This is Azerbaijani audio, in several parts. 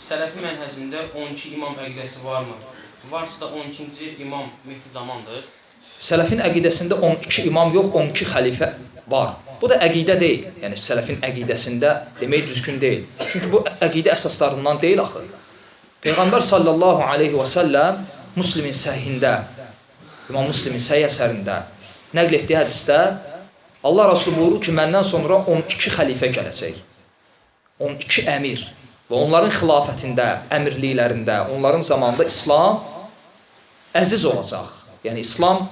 Sələfi mənhəcində 12 imam əqidəsi varmı? Varsa da 12-ci imam Mehdi Zamandır. Sələfin əqidəsində 12 imam yox, 12 xəlifə var. Bu da əqidə deyil. Yəni sələfin əqidəsində demək düzgün deyil. Çünki bu əqidə əsaslarından deyil axı. Peyğəmbər sallallahu aleyhi və səlləm Müslimin səhihində, İmam Müslimin səhih əsərində nəql etdiyi hədisdə Allah Rasulü buyurur ki, məndən sonra 12 xəlifə gələcək. 12 əmir və onların xilafətində, əmirliklərində, onların zamanında İslam əziz olacaq. Yəni İslam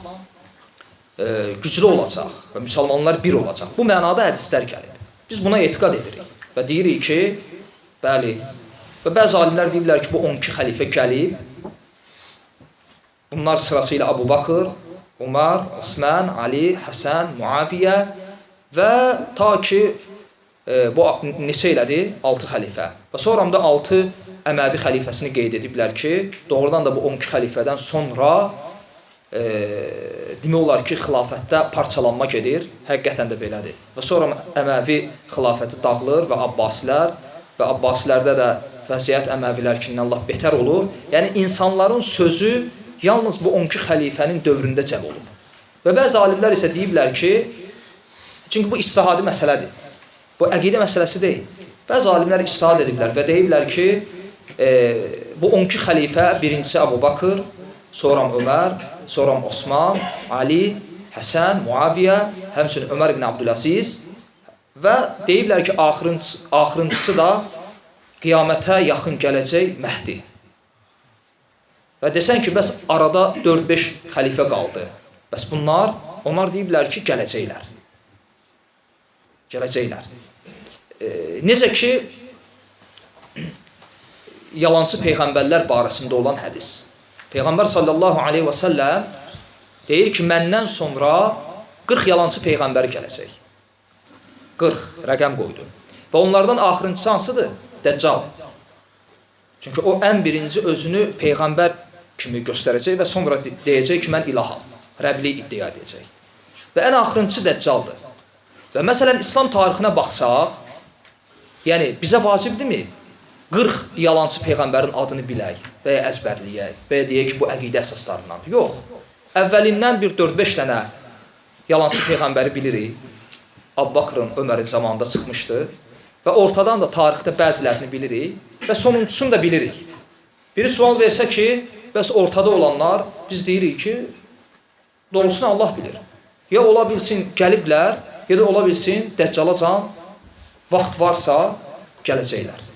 güclü olacaq və müsəlmanlar bir olacaq. Bu mənada hədislər gəlib. Biz buna etiqad edirik və deyirik ki, bəli, və bəzi alimlər deyirlər ki, bu 12 xəlifə gəlib. Bunlar sırasıyla Əbu Bakır, Umar, Osman, Ali, Həsən, Muaviyyə və ta ki, bu neçə elədir? 6 xəlifə. Və sonra da 6 Əməvi xəlifəsini qeyd ediblər ki, doğrudan da bu 12 xəlifədən sonra demək olar ki, xilafətdə parçalanma gedir. Həqiqətən də belədir. Və sonra Əməvi xilafəti dağılır və Abbasilər və Abbasilərdə də vəziyyət Əməvilərkindən Allah betər olur. Yəni, insanların sözü yalnız bu 12 xəlifənin dövründə cəm olub. Və bəzi alimlər isə deyiblər ki, çünki bu ictihadi məsələdir. Bu əqidə məsələsi deyil. Bəzi alimlər ictihad ediblər və deyiblər ki, bu 12 xəlifə birincisi Əbu Bakır, sonra Ömər, sonra Osman, Ali, Həsən, Muaviyyə, həmçinin Ömər ibn Abdüləziz və deyiblər ki, axırıncısı da qiyamətə yaxın gələcək Məhdi. Və desən ki, bəs arada 4-5 xəlifə qaldı. Bəs onlar deyiblər ki, gələcəklər. Gələcəklər. Necə ki, yalancı peyğəmbərlər barəsində olan hədis. Peyğəmbər sallallahu aleyhi və səlləm deyir ki, məndən sonra 40 yalancı peyğəmbər gələcək. 40 rəqəm qoydu. Və onlardan axırıncısı hansıdır? Dəccal. Çünki o ən birinci özünü peyğəmbər kimi göstərəcək və sonra deyəcək ki, mən ilaham. Rəbli iddia edəcək. Və ən axırıncısı Dəccaldır. Və məsələn, İslam tarixinə baxsaq, yəni bizə vacibdirmi 40 yalancı peyğəmbərin adını bilək və ya əzbərləyək və ya deyək ki, bu əqidə əsaslarındandır. Yox. Əvvəlindən bir 4-5 dənə yalancı peyğəmbəri bilirik. Əbu Bakrın, Ömərin zamanında çıxmışdı və ortadan da tarixdə bəzilərini bilirik və sonuncusunu da bilirik. Biri sual versə ki, bəs ortada olanlar biz deyirik ki, doğrusunu Allah bilir. Ya ola bilsin gəliblər, ya da ola bilsin Dəccalacan vaxt varsa gələcəklər.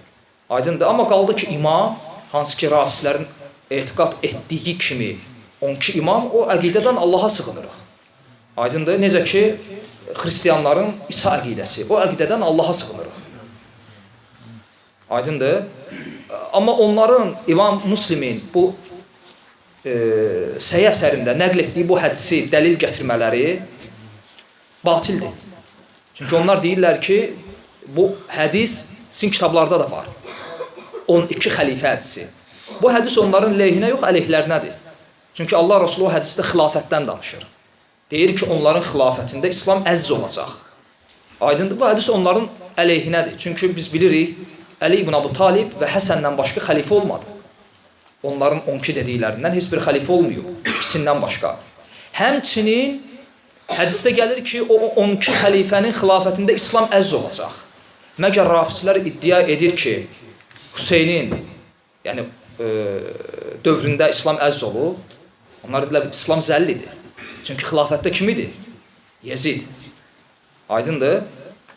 Aydındır. Amma qaldı ki, imam, hansı ki, rafislərin etiqad etdiyi kimi 12 imam, o əqidədən Allaha sığınırıq. Aydındır. Necə ki, xristiyanların İsa əqidəsi, o əqidədən Allaha sığınırıq. Aydındır. Amma onların İmam Müslimin bu səhih əsərində nəql etdiyi bu hədisi dəlil gətirmələri batildir. Çünki onlar deyirlər ki, bu hədis sizin kitablarda da var. 12 xəlifə hədisi. Bu hədis onların leyhinə yox, əleyhlərinədir. Çünki Allah Rasulü o hədisdə xilafətdən danışır. Deyir ki, onların xilafətində İslam əziz olacaq. Aydındır, bu hədis onların əleyhinədir. Çünki biz bilirik, Əli ibn Əbu Talib və Həsəndən başqa xəlifə olmadı. Onların 12 dediklərindən heç bir xəlifə olmuyor, ikisindən başqa. Həmçinin hədisdə gəlir ki, o 12 xəlifənin xilafətində İslam əziz olacaq. Məgər rafislər iddia edir ki, Hüseynin yəni, dövründə İslam əziz olub, onlar dedilər, İslam zəllidir. Çünki xilafətdə kim idi? Yezid. Aydındır.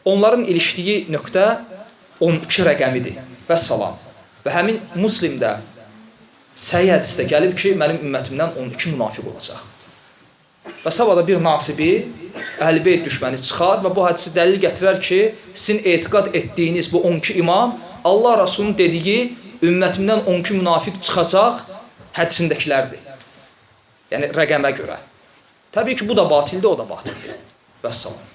Onların ilişdiyi nöqtə 12 rəqəmidir. Vəssalam. Və həmin Müslimdə səhih hədisdə gəlib ki, mənim ümmətimdən 12 münafiq olacaq. Və sabahda bir nasibi, Əhl-i-Beyt düşməni çıxar və bu hədisi dəlil gətirər ki, sizin etiqad etdiyiniz bu 12 imam Allah Rasulunun dediyi ümmətimdən 12 münafiq çıxacaq hədisindəkilərdir. Yəni rəqəmə görə. Təbii ki, bu da batildir, o da batildir. Vəssalam.